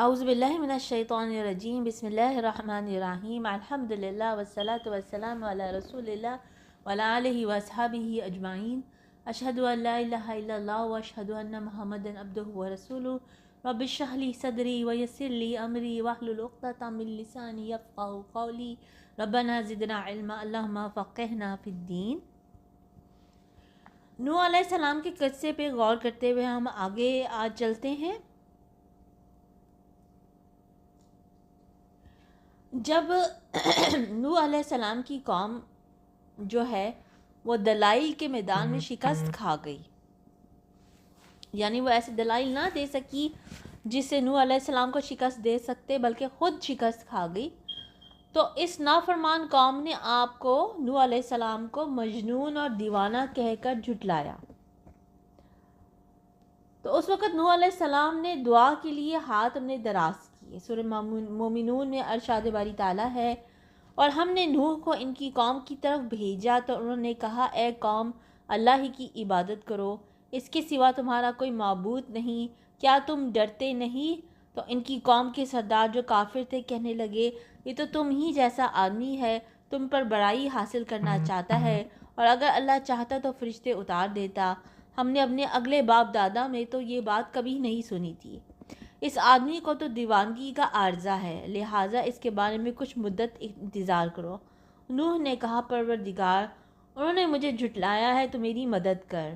اعوذ باللہ من الشیطان الرجیم بسم اللہ الرحمن الرحیم الحمدللہ والصلاة والسلام علی رسول اللہ وعلی آلہ واصحابہ اجمعین اشہد ان لا الہ الا اللہ واشہد ان محمدا عبدہ ورسولہ رب اشرح لی صدری ویسر لی امری واحلل عقدۃ من لسانی یفقہوا قولی ربنا زدنا علما اللہم فقہنا فی الدین۔ نوح علیہ السلام کے قصے پہ غور کرتے ہوئے ہم آگے آج چلتے ہیں۔ جب نوح علیہ السلام کی قوم جو ہے وہ دلائل کے میدان میں شکست کھا گئی، یعنی وہ ایسے دلائل نہ دے سکی جس سے نوح علیہ السلام کو شکست دے سکتے، بلکہ خود شکست کھا گئی، تو اس نافرمان قوم نے آپ کو نوح علیہ السلام کو مجنون اور دیوانہ کہہ کر جھٹلایا۔ تو اس وقت نوح علیہ السلام نے دعا کے لیے ہاتھ اپنے دراز کیے۔ سورہ مومنون میں ارشاد باری تعالیٰ ہے، اور ہم نے نوح کو ان کی قوم کی طرف بھیجا تو انہوں نے کہا، اے قوم، اللہ ہی کی عبادت کرو، اس کے سوا تمہارا کوئی معبود نہیں، کیا تم ڈرتے نہیں؟ تو ان کی قوم کے سردار جو کافر تھے کہنے لگے، یہ تو تم ہی جیسا آدمی ہے، تم پر بڑائی حاصل کرنا چاہتا ہے، اور اگر اللہ چاہتا تو فرشتے اتار دیتا۔ ہم نے اپنے اگلے باپ دادا میں تو یہ بات کبھی نہیں سنی تھی۔ اس آدمی کو تو دیوانگی کا عارضہ ہے، لہٰذا اس کے بارے میں کچھ مدت انتظار کرو۔ نوح نے کہا، پروردگار، انہوں نے مجھے جھٹلایا ہے تو میری مدد کر۔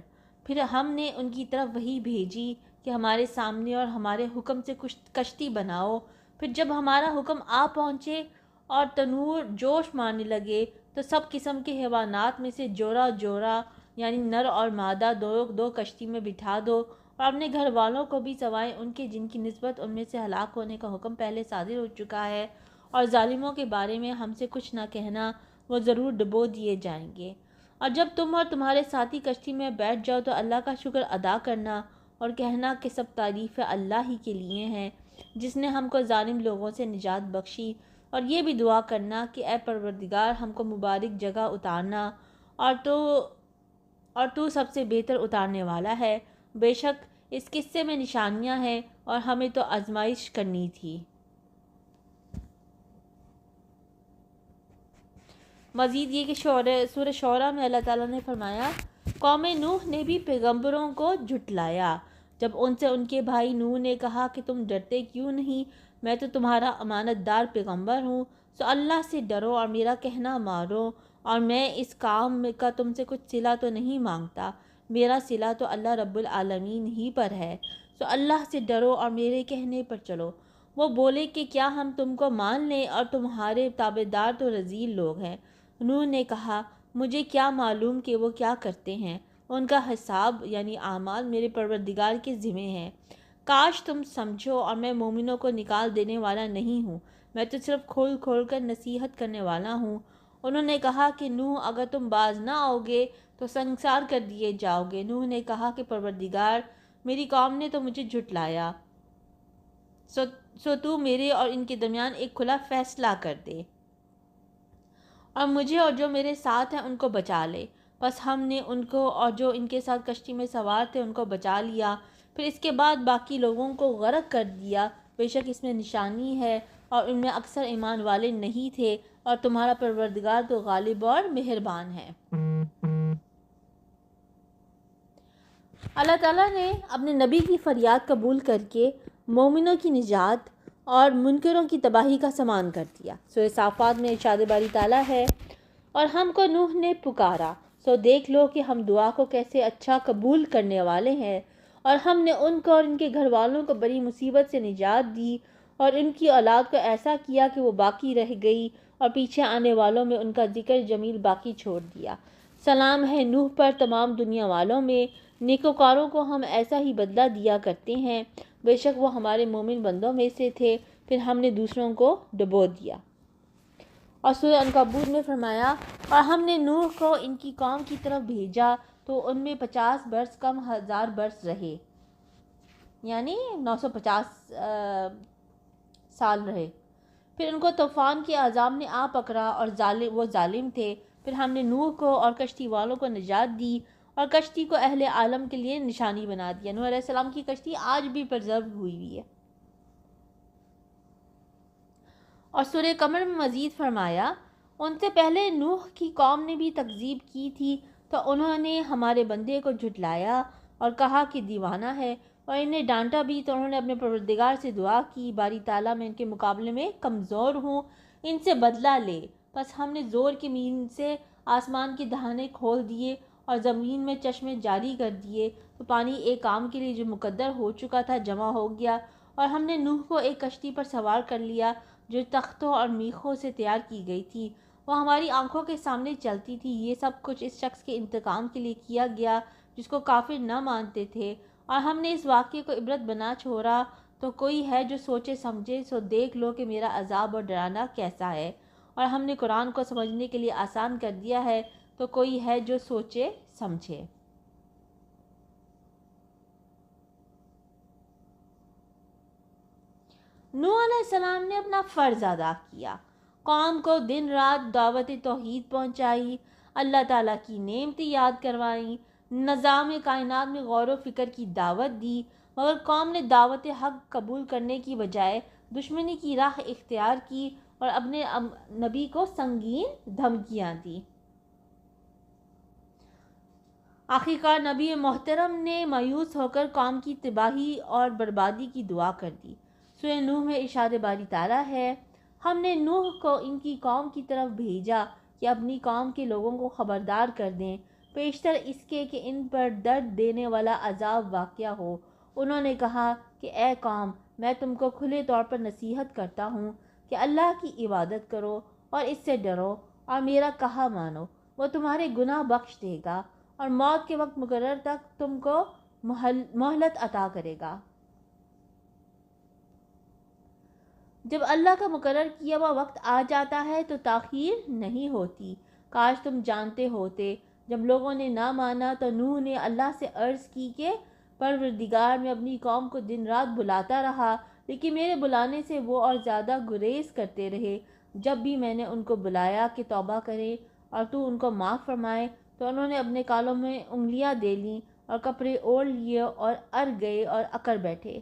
پھر ہم نے ان کی طرف وحی بھیجی کہ ہمارے سامنے اور ہمارے حکم سے کچھ کشتی بناؤ۔ پھر جب ہمارا حکم آ پہنچے اور تنور جوش مارنے لگے تو سب قسم کے حیوانات میں سے جوڑا جوڑا، یعنی نر اور مادہ، دو کشتی میں بٹھا دو، اور اپنے گھر والوں کو بھی سوائے ان کے جن کی نسبت ان میں سے ہلاک ہونے کا حکم پہلے صادر ہو چکا ہے، اور ظالموں کے بارے میں ہم سے کچھ نہ کہنا، وہ ضرور ڈبو دیے جائیں گے۔ اور جب تم اور تمہارے ساتھی کشتی میں بیٹھ جاؤ تو اللہ کا شکر ادا کرنا اور کہنا کہ سب تعریفیں اللہ ہی کے لیے ہیں، جس نے ہم کو ظالم لوگوں سے نجات بخشی، اور یہ بھی دعا کرنا کہ اے پروردگار، ہم کو مبارک جگہ اتارنا، اور تو سب سے بہتر اتارنے والا ہے۔ بے شک اس قصے میں نشانیاں ہیں اور ہمیں تو آزمائش کرنی تھی۔ مزید یہ کہ سورہ شعراء میں اللہ تعالیٰ نے فرمایا، قوم نوح نے بھی پیغمبروں کو جھٹلایا۔ جب ان سے ان کے بھائی نوح نے کہا کہ تم ڈرتے کیوں نہیں، میں تو تمہارا امانت دار پیغمبر ہوں، سو اللہ سے ڈرو اور میرا کہنا مانو، اور میں اس کام کا تم سے کچھ صلہ تو نہیں مانگتا، میرا صلہ تو اللہ رب العالمین ہی پر ہے، سو اللہ سے ڈرو اور میرے کہنے پر چلو۔ وہ بولے کہ کیا ہم تم کو مان لیں، اور تمہارے تابعدار تو رذیل لوگ ہیں۔ نوح نے کہا، مجھے کیا معلوم کہ وہ کیا کرتے ہیں، ان کا حساب یعنی اعمال میرے پروردگار کے ذمہ ہیں۔ کاش تم سمجھو، اور میں مومنوں کو نکال دینے والا نہیں ہوں، میں تو صرف کھول کھول کر نصیحت کرنے والا ہوں۔ انہوں نے کہا کہ نوح، اگر تم باز نہ آؤ گے تو سنسار کر دیے جاؤ گے۔ نوح نے کہا کہ پروردگار، میری قوم نے تو مجھے جھٹلایا، سو تو میرے اور ان کے درمیان ایک کھلا فیصلہ کر دے، اور مجھے اور جو میرے ساتھ ہیں ان کو بچا لے۔ بس ہم نے ان کو اور جو ان کے ساتھ کشتی میں سوار تھے ان کو بچا لیا، پھر اس کے بعد باقی لوگوں کو غرق کر دیا۔ بے شک اس میں نشانی ہے، اور ان میں اکثر ایمان والے نہیں تھے، اور تمہارا پروردگار تو غالب اور مہربان ہے۔ اللہ تعالیٰ نے اپنے نبی کی فریاد قبول کر کے مومنوں کی نجات اور منکروں کی تباہی کا سامان کر دیا۔ سورہ صافات میں ارشاد باری تعالیٰ ہے، اور ہم کو نوح نے پکارا، سو دیکھ لو کہ ہم دعا کو کیسے اچھا قبول کرنے والے ہیں، اور ہم نے ان کو اور ان کے گھر والوں کو بڑی مصیبت سے نجات دی، اور ان کی اولاد کو ایسا کیا کہ وہ باقی رہ گئی، اور پیچھے آنے والوں میں ان کا ذکر جمیل باقی چھوڑ دیا۔ سلام ہے نوح پر تمام دنیا والوں میں، نیکوکاروں کو ہم ایسا ہی بدلہ دیا کرتے ہیں، بے شک وہ ہمارے مومن بندوں میں سے تھے، پھر ہم نے دوسروں کو ڈبو دیا۔ اور سورہ عنکبوت میں فرمایا، اور ہم نے نوح کو ان کی قوم کی طرف بھیجا تو ان میں 50 برس کم 1000 برس رہے، یعنی 950 سال رہے۔ پھر ان کو طوفان کے عذاب نے آ پکڑا، اور وہ ظالم تھے۔ پھر ہم نے نوح کو اور کشتی والوں کو نجات دی، اور کشتی کو اہل عالم کے لیے نشانی بنا دیا۔ نوح علیہ السلام کی کشتی آج بھی پرزرو ہوئی ہے۔ اور سورہ قمر میں مزید فرمایا ان سے پہلے نوح کی قوم نے بھی تکذیب کی تھی تو انہوں نے ہمارے بندے کو جھٹلایا اور کہا کہ دیوانہ ہے، اور انہیں ڈانٹا بھی تو انہوں نے اپنے پروردگار سے دعا کی، باری تعالیٰ میں ان کے مقابلے میں کمزور ہوں، ان سے بدلہ لے۔ بس ہم نے زور کی مین سے آسمان کے دہانے کھول دیے اور زمین میں چشمے جاری کر دیے، تو پانی ایک کام کے لیے جو مقدر ہو چکا تھا جمع ہو گیا، اور ہم نے نوح کو ایک کشتی پر سوار کر لیا جو تختوں اور میخوں سے تیار کی گئی تھی، وہ ہماری آنکھوں کے سامنے چلتی تھی۔ یہ سب کچھ اس شخص کے انتقام کے لیے کیا گیا جس کو کافر نہ مانتے تھے، اور ہم نے اس واقعے کو عبرت بنا چھوڑا۔ تو کوئی ہے جو سوچے سمجھے، سو دیکھ لو کہ میرا عذاب اور ڈرانا کیسا ہے، اور ہم نے قرآن کو سمجھنے کے لیے آسان کر دیا ہے، تو کوئی ہے جو سوچے سمجھے۔ نوح علیہ السلام نے اپنا فرض ادا کیا، قوم کو دن رات دعوت توحید پہنچائی، اللہ تعالیٰ کی نعمتیں یاد کروائیں، نظام کائنات میں غور و فکر کی دعوت دی، مگر قوم نے دعوت حق قبول کرنے کی بجائے دشمنی کی راہ اختیار کی اور اپنے نبی کو سنگین دھمکیاں دی۔ آخرکار نبی محترم نے مایوس ہو کر قوم کی تباہی اور بربادی کی دعا کر دی۔ سورہ نوح میں ارشاد باری تعالیٰ ہے، ہم نے نوح کو ان کی قوم کی طرف بھیجا کہ اپنی قوم کے لوگوں کو خبردار کر دیں، پیشتر اس کے کہ ان پر درد دینے والا عذاب واقع ہو۔ انہوں نے کہا کہ اے قوم، میں تم کو کھلے طور پر نصیحت کرتا ہوں کہ اللہ کی عبادت کرو اور اس سے ڈرو اور میرا کہا مانو، وہ تمہارے گناہ بخش دے گا اور موت کے وقت مقرر تک تم کو مہلت عطا کرے گا۔ جب اللہ کا مقرر کیا ہوا وقت آ جاتا ہے تو تاخیر نہیں ہوتی۔ کاش تم جانتے ہوتے۔ جب لوگوں نے نہ مانا تو نوح نے اللہ سے عرض کی کہ پروردگار، میں اپنی قوم کو دن رات بلاتا رہا، لیکن میرے بلانے سے وہ اور زیادہ گریز کرتے رہے۔ جب بھی میں نے ان کو بلایا کہ توبہ کریں اور تو ان کو معاف فرمائے تو انہوں نے اپنے کالوں میں انگلیاں دے لیں اور کپڑے اوڑھ لیے اور ار گئے اور اکڑ بیٹھے۔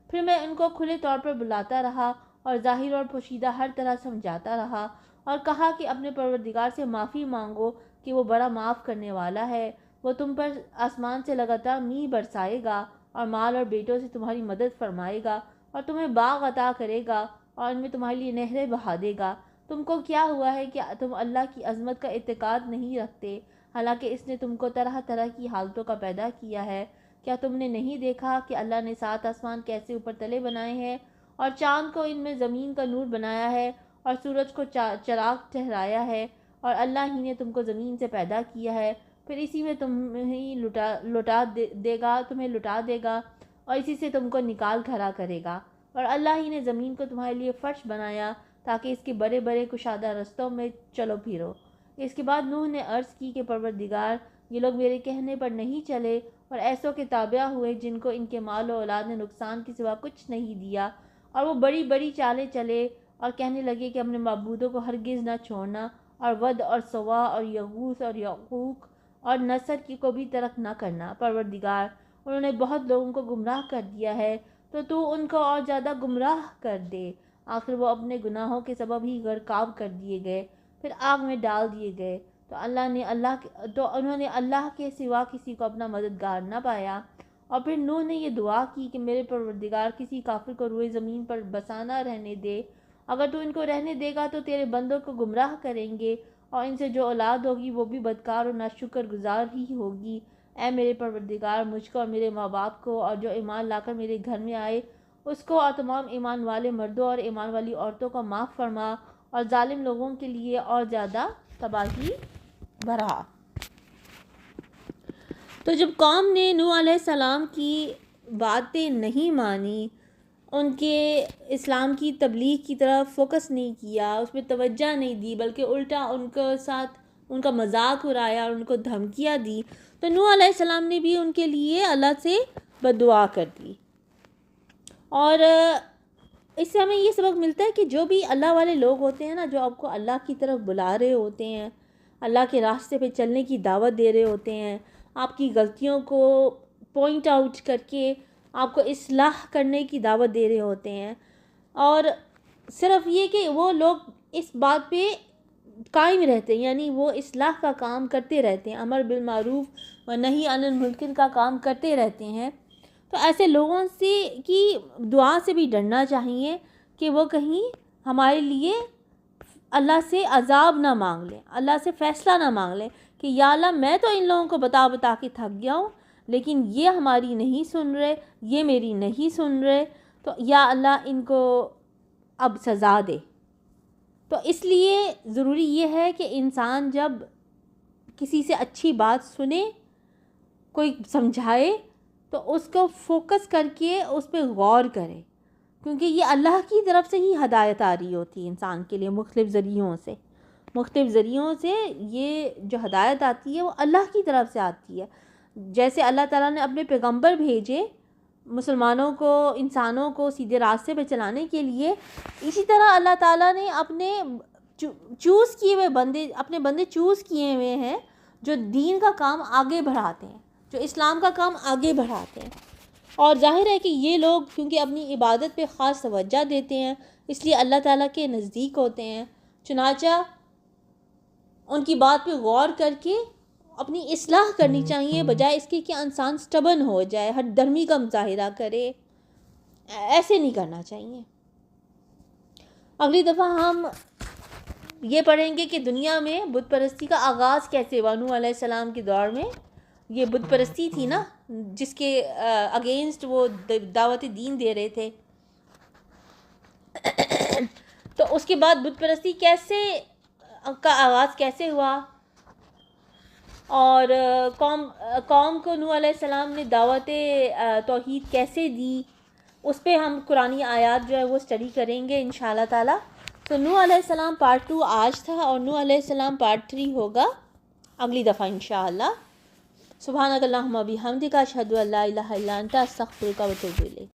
پھر میں ان کو کھلے طور پر بلاتا رہا اور ظاہر اور پوشیدہ ہر طرح سمجھاتا رہا اور کہا کہ اپنے پروردگار سے معافی مانگو کہ وہ بڑا معاف کرنے والا ہے، وہ تم پر آسمان سے لگاتار میਂہ برسائے گا اور مال اور بیٹوں سے تمہاری مدد فرمائے گا اور تمہیں باغ عطا کرے گا اور ان میں تمہارے لیے نہریں بہا دے گا۔ تم کو کیا ہوا ہے کہ تم اللہ کی عظمت کا اعتقاد نہیں رکھتے، حالانکہ اس نے تم کو طرح طرح کی حالتوں کا پیدا کیا ہے؟ کیا تم نے نہیں دیکھا کہ اللہ نے 7 آسمان کیسے اوپر تلے بنائے ہیں اور چاند کو ان میں زمین کا نور بنایا ہے اور سورج کو چراغ ٹھہرایا ہے، اور اللہ ہی نے تم کو زمین سے پیدا کیا ہے، پھر اسی میں تمہیں لٹا دے گا اور اسی سے تم کو نکال کھڑا کرے گا، اور اللہ ہی نے زمین کو تمہارے لیے فرش بنایا تاکہ اس کے بڑے بڑے کشادہ رستوں میں چلو پھرو۔ اس کے بعد نوح نے عرض کی کہ پروردگار، یہ لوگ میرے کہنے پر نہیں چلے اور ایسوں کے تابع ہوئے جن کو ان کے مال و اولاد نے نقصان کے سوا کچھ نہیں دیا، اور وہ بڑی بڑی چالیں چلے اور کہنے لگے کہ اپنے معبودوں کو ہرگز نہ چھوڑنا، اور ود اور سوا اور یغوث اور یعوق اور نصر کی کو بھی ترک نہ کرنا۔ پروردگار، انہوں نے بہت لوگوں کو گمراہ کر دیا ہے، تو ان کو اور زیادہ گمراہ کر دے۔ آخر وہ اپنے گناہوں کے سبب ہی غرقاب کر دیے گئے، پھر آگ میں ڈال دیے گئے، تو انہوں نے اللہ کے سوا کسی کو اپنا مددگار نہ پایا۔ اور پھر نوح نے یہ دعا کی کہ میرے پروردگار، کسی کافر کو روئے زمین پر بسانا رہنے دے، اگر تو ان کو رہنے دے گا تو تیرے بندوں کو گمراہ کریں گے اور ان سے جو اولاد ہوگی وہ بھی بدکار اور ناشکر گزار ہی ہوگی۔ اے میرے پروردگار، مجھ کو اور میرے ماں باپ کو اور جو ایمان لا کر میرے گھر میں آئے اس کو اور تمام ایمان والے مردوں اور ایمان والی عورتوں کو معاف فرما اور ظالم لوگوں کے لیے اور زیادہ تباہی بڑھا۔ تو جب قوم نے نوح علیہ السلام کی باتیں نہیں مانی، ان کے اسلام کی تبلیغ کی طرف فوکس نہیں کیا، اس پہ توجہ نہیں دی، بلکہ الٹا ان کے ساتھ ان کا مذاق اڑایا اور ان کو دھمکیاں دی، تو نوح علیہ السلام نے بھی ان کے لیے اللہ سے بددعا کر دی۔ اور اس سے ہمیں یہ سبق ملتا ہے کہ جو بھی اللہ والے لوگ ہوتے ہیں نا، جو آپ کو اللہ کی طرف بلا رہے ہوتے ہیں، اللہ کے راستے پہ چلنے کی دعوت دے رہے ہوتے ہیں، آپ کی غلطیوں کو پوائنٹ آؤٹ کر کے آپ کو اصلاح کرنے کی دعوت دے رہے ہوتے ہیں، اور صرف یہ کہ وہ لوگ اس بات پہ قائم رہتے ہیں، یعنی وہ اصلاح کا کام کرتے رہتے ہیں، امر بالمعروف و نہی عن المنکر کا کام کرتے رہتے ہیں، تو ایسے لوگوں سے کی دعا سے بھی ڈرنا چاہیے کہ وہ کہیں ہمارے لیے اللہ سے عذاب نہ مانگ لیں، اللہ سے فیصلہ نہ مانگ لیں کہ یا اللہ میں تو ان لوگوں کو بتا بتا کے تھک گیا ہوں، لیکن یہ ہماری نہیں سن رہے، یہ میری نہیں سن رہے، تو یا اللہ ان کو اب سزا دے۔ تو اس لیے ضروری یہ ہے کہ انسان جب کسی سے اچھی بات سنے، کوئی سمجھائے، تو اس کو فوکس کر کے اس پہ غور کرے، کیونکہ یہ اللہ کی طرف سے ہی ہدایت آ رہی ہوتی ہے انسان کے لیے، مختلف ذریعوں سے یہ جو ہدایت آتی ہے وہ اللہ کی طرف سے آتی ہے۔ جیسے اللہ تعالیٰ نے اپنے پیغمبر بھیجے مسلمانوں کو، انسانوں کو سیدھے راستے پہ چلانے کے لیے، اسی طرح اللہ تعالیٰ نے اپنے چوز کیے ہوئے بندے چوز کیے ہوئے ہیں جو دین کا کام آگے بڑھاتے ہیں، جو اسلام کا کام آگے بڑھاتے ہیں۔ اور ظاہر ہے کہ یہ لوگ کیونکہ اپنی عبادت پہ خاص توجہ دیتے ہیں، اس لیے اللہ تعالیٰ کے نزدیک ہوتے ہیں، چنانچہ ان کی بات پہ غور کر کے اپنی اصلاح کرنی چاہیے، بجائے اس کے کہ انسان سٹبن ہو جائے، ہٹ درمی کا مظاہرہ کرے، ایسے نہیں کرنا چاہیے۔ اگلی دفعہ ہم یہ پڑھیں گے کہ دنیا میں بت پرستی کا آغاز کیسے ہوا۔ نوح علیہ السلام کے دور میں یہ بت پرستی تھی نا، جس کے اگینسٹ وہ دعوت دین دے رہے تھے، تو اس کے بعد بت پرستی کا آغاز کیسے ہوا، اور قوم کو نوح علیہ السلام نے دعوت توحید کیسے دی، اس پہ ہم قرآنی آیات جو ہے وہ اسٹڈی کریں گے انشاءاللہ تعالی۔ تو نوح علیہ السلام پارٹ 2 آج تھا، اور نوح علیہ السلام پارٹ 3 ہوگا اگلی دفعہ انشاءاللہ۔ سبحانک اللہم و بحمدک، اشہد ان لا الہ الا انت، استغفرک و اتوب الیک۔